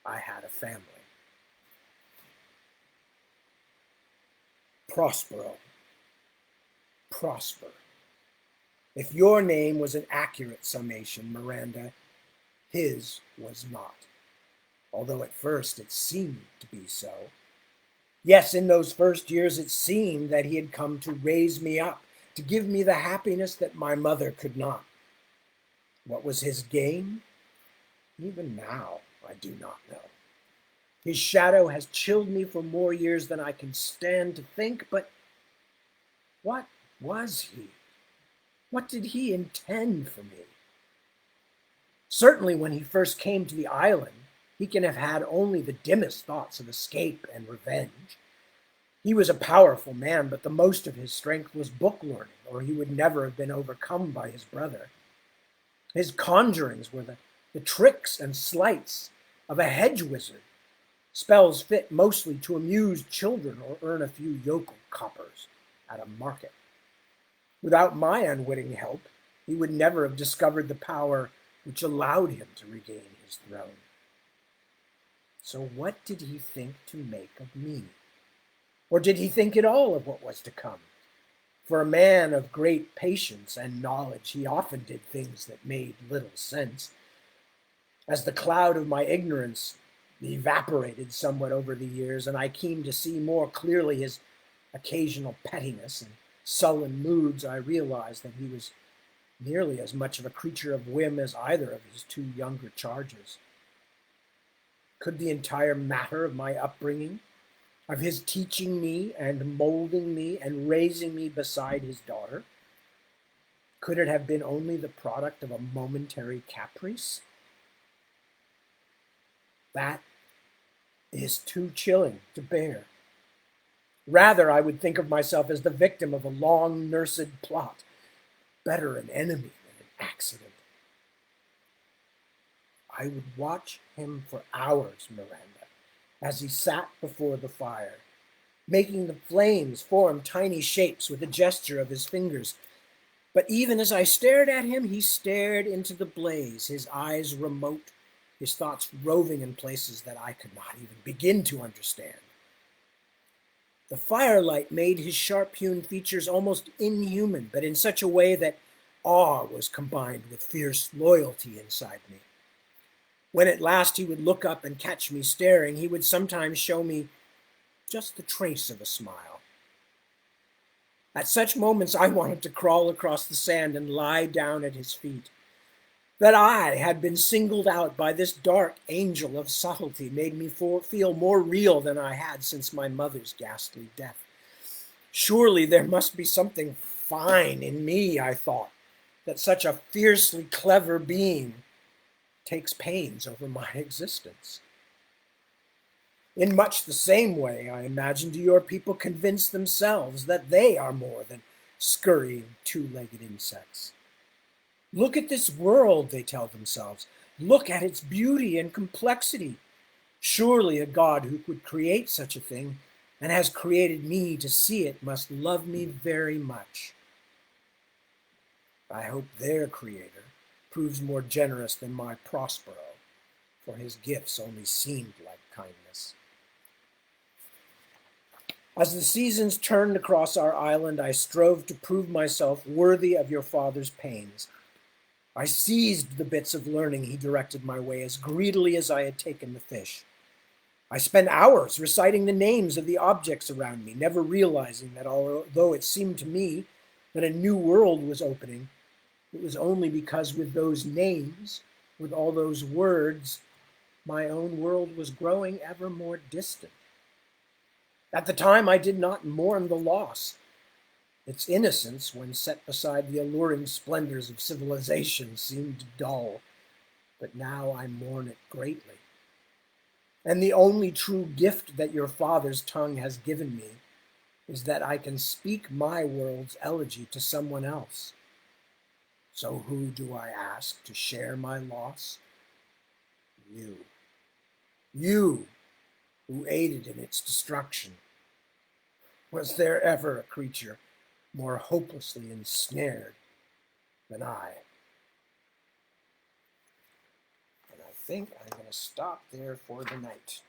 I had a family. Prospero. Prosper. If your name was an accurate summation, Miranda, his was not, although at first it seemed to be so. Yes, in those first years it seemed that he had come to raise me up, to give me the happiness that my mother could not. What was his game? Even now, I do not know. His shadow has chilled me for more years than I can stand to think, but what was he? What did he intend for me? Certainly when he first came to the island, he can have had only the dimmest thoughts of escape and revenge. He was a powerful man, but the most of his strength was book learning, or he would never have been overcome by his brother. His conjurings were the tricks and sleights of a hedge wizard, spells fit mostly to amuse children or earn a few yokel coppers at a market. Without my unwitting help, he would never have discovered the power which allowed him to regain his throne. So what did he think to make of me? Or did he think at all of what was to come? For a man of great patience and knowledge, he often did things that made little sense. As the cloud of my ignorance evaporated somewhat over the years, and I came to see more clearly his occasional pettiness and sullen moods, I realized that he was nearly as much of a creature of whim as either of his two younger charges. Could the entire matter of my upbringing, of his teaching me and molding me and raising me beside his daughter, could it have been only the product of a momentary caprice? That is too chilling to bear. Rather, I would think of myself as the victim of a long nursed plot. Better an enemy than an accident. I would watch him for hours, Miranda, as he sat before the fire, making the flames form tiny shapes with a gesture of his fingers. But even as I stared at him, he stared into the blaze, his eyes remote, his thoughts roving in places that I could not even begin to understand. The firelight made his sharp-hewn features almost inhuman, but in such a way that awe was combined with fierce loyalty inside me. When at last he would look up and catch me staring, he would sometimes show me just the trace of a smile. At such moments, I wanted to crawl across the sand and lie down at his feet. That I had been singled out by this dark angel of subtlety made me feel more real than I had since my mother's ghastly death. Surely there must be something fine in me, I thought, that such a fiercely clever being takes pains over my existence. In much the same way, I imagine, do your people convince themselves that they are more than scurrying two-legged insects. Look at this world, they tell themselves. Look at its beauty and complexity. Surely a God who could create such a thing and has created me to see it must love me very much. I hope their creator proves more generous than my Prospero, for his gifts only seemed like kindness. As the seasons turned across our island, I strove to prove myself worthy of your father's pains. I seized the bits of learning he directed my way as greedily as I had taken the fish. I spent hours reciting the names of the objects around me, never realizing that although it seemed to me that a new world was opening, it was only because with those names, with all those words, my own world was growing ever more distant. At the time, I did not mourn the loss. Its innocence, when set beside the alluring splendors of civilization, seemed dull, but now I mourn it greatly. And the only true gift that your father's tongue has given me is that I can speak my world's elegy to someone else. So who do I ask to share my loss? You. You, who aided in its destruction. Was there ever a creature more hopelessly ensnared than I? And I think I'm going to stop there for the night,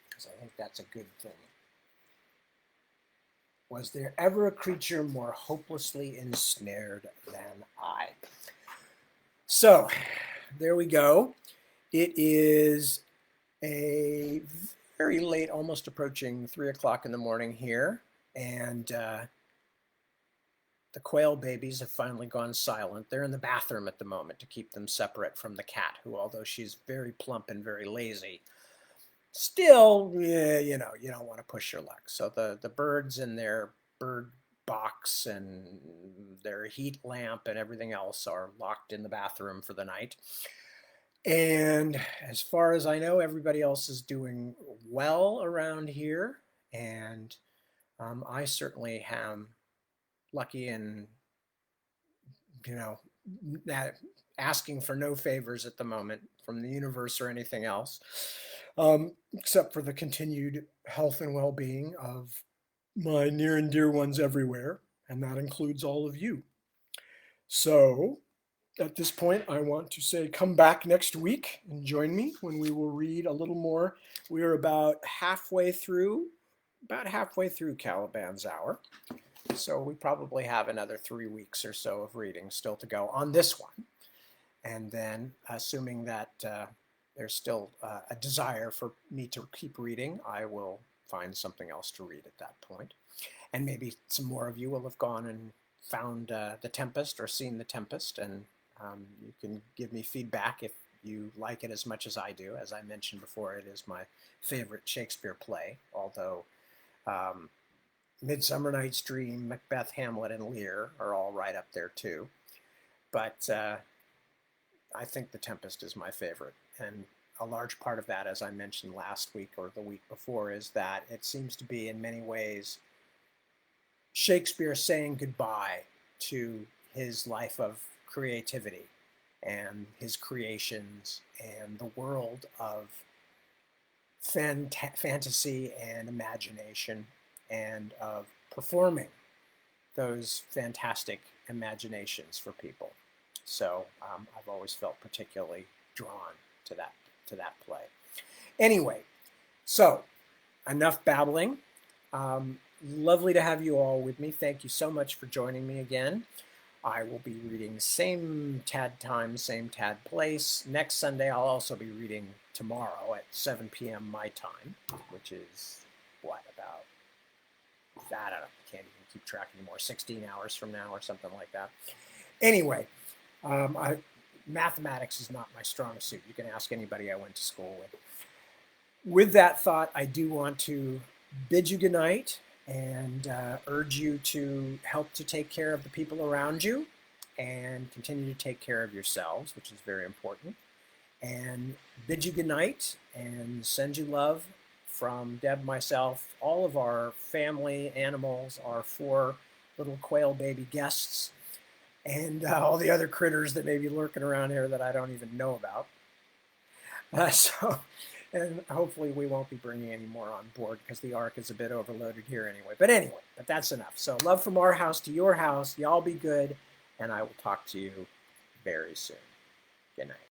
because I think that's a good thing. Was there ever a creature more hopelessly ensnared than I? So, there we go. It is a very late, almost approaching 3 o'clock in the morning here, and the quail babies have finally gone silent. They're in the bathroom at the moment to keep them separate from the cat, who, although she's very plump and very lazy, still, you don't want to push your luck. So the birds in their bird box and their heat lamp and everything else are locked in the bathroom for the night. And as far as I know, everybody else is doing well around here. And I certainly am lucky and, that asking for no favors at the moment from the universe or anything else, except for the continued health and well-being of my near and dear ones everywhere. And that includes all of you. So at this point, I want to say come back next week and join me when we will read a little more. We are about halfway through Caliban's Hour. So we probably have another 3 weeks or so of reading still to go on this one. And then, assuming that there's still a desire for me to keep reading, I will find something else to read at that point. And maybe some more of you will have gone and found The Tempest or seen The Tempest, and you can give me feedback if you like it as much as I do. As I mentioned before, it is my favorite Shakespeare play, although Midsummer Night's Dream, Macbeth, Hamlet, and Lear are all right up there too. But I think The Tempest is my favorite, and a large part of that, as I mentioned last week or the week before, is that it seems to be in many ways Shakespeare saying goodbye to his life of creativity and his creations and the world of fantasy and imagination and of performing those fantastic imaginations for people. So I've always felt particularly drawn to that play. Anyway, so enough babbling. Lovely to have you all with me. Thank you so much for joining me again. I will be reading same TAD time, same TAD place. Next Sunday, I'll also be reading tomorrow at 7 p.m. my time, which is, what, about, I don't know, I can't even keep track anymore, 16 hours from now or something like that. Anyway, mathematics is not my strong suit. You can ask anybody I went to school with. With that thought, I do want to bid you good night and urge you to help to take care of the people around you and continue to take care of yourselves, which is very important. And bid you good night and send you love from Deb, myself, all of our family, animals, our 4 little quail baby guests, and all the other critters that may be lurking around here that I don't even know about. And hopefully we won't be bringing any more on board because the ark is a bit overloaded here anyway. But that's enough. So love from our house to your house. Y'all be good, and I will talk to you very soon. Good night.